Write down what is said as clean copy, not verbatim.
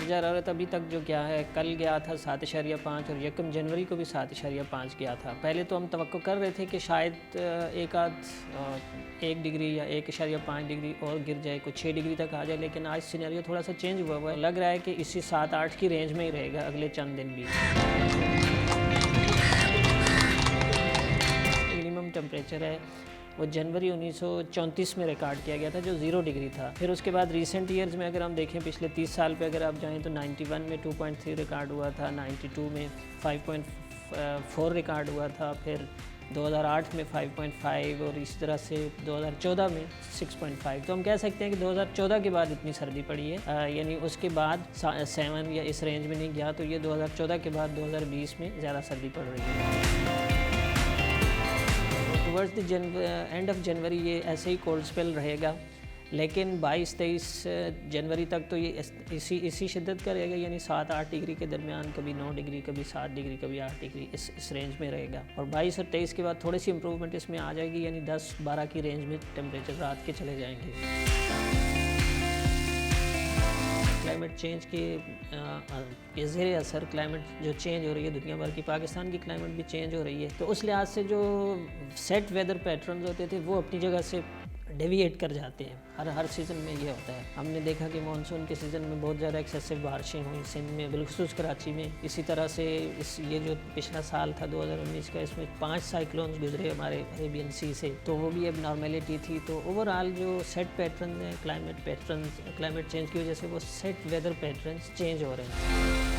दर्जा हरारत अभी तक जो क्या है, कल गया था 7.5 और 1 जनवरी को भी 7.5 गया था। पहले तो हम तवक्को कर रहे थे कि शायद एक आध 1 डिग्री या 1.5 डिग्री और गिर जाए, कुछ 6 डिग्री तक आ जाए, लेकिन आज सिनेरियो थोड़ा सा चेंज हुआ है। लग रहा है कि इसी 7-8 की रेंज में ही रहेगा अगले चंद दिन भी। मिनिमम टेम्परेचर है वो जनवरी 1934 में रिकॉर्ड किया गया था, जो 0 डिग्री था। फिर उसके बाद रीसेंट ईयर्स में अगर हम देखें, पिछले 30 साल पे अगर आप जाएं तो 91 में 2.3 रिकॉर्ड हुआ था, 92 में 5.4 रिकॉर्ड हुआ था, फिर 2008 में 5.5 और इसी तरह से 2014 में 6.5। तो हम कह सकते हैं कि 2014 के बाद इतनी सर्दी पड़ी है, यानी उसके बाद 7 या इस रेंज में नहीं गया, तो ये 2014 के बाद 2020 में ज़्यादा सर्दी पड़ रही है। Towards the end of January ये ऐसे ही कोल्ड स्पेल रहेगा, लेकिन 22-23 जनवरी तक तो ये इसी शिद्दत का रहेगा, यानी 7-8 डिग्री के दरमियान, कभी 9 डिग्री, कभी 7 डिग्री, कभी 8 डिग्री, इस रेंज में रहेगा। और 22 और 23 के बाद थोड़ी सी इम्प्रूवमेंट इसमें आ जाएगी, यानी 10-12 की रेंज में टेम्परेचर रात के चले जाएंगे। क्लाइमेट चेंज के ज़ेर असर क्लाइमेट जो चेंज हो रही है दुनिया भर की, पाकिस्तान की क्लाइमेट भी चेंज हो रही है, तो उस लिहाज से जो सेट वेदर पैटर्न्स होते थे वो अपनी जगह से डेविएट कर जाते हैं। हर सीज़न में ये होता है। हमने देखा कि मानसून के सीज़न में बहुत ज़्यादा एक्सेसिव बारिशें हुई सिंध में, बिलखुसूस कराची में। इसी तरह से ये जो पिछला साल था 2019 का, इसमें 5 साइक्लोन्स गुजरे हमारे अरेबियन सी से, तो वो भी अब नॉर्मेलिटी थी। तो ओवरऑल जो सेट पैटर्न है क्लाइमेट चेंज की वजह से वो सेट वेदर पैटर्न चेंज हो रहे हैं।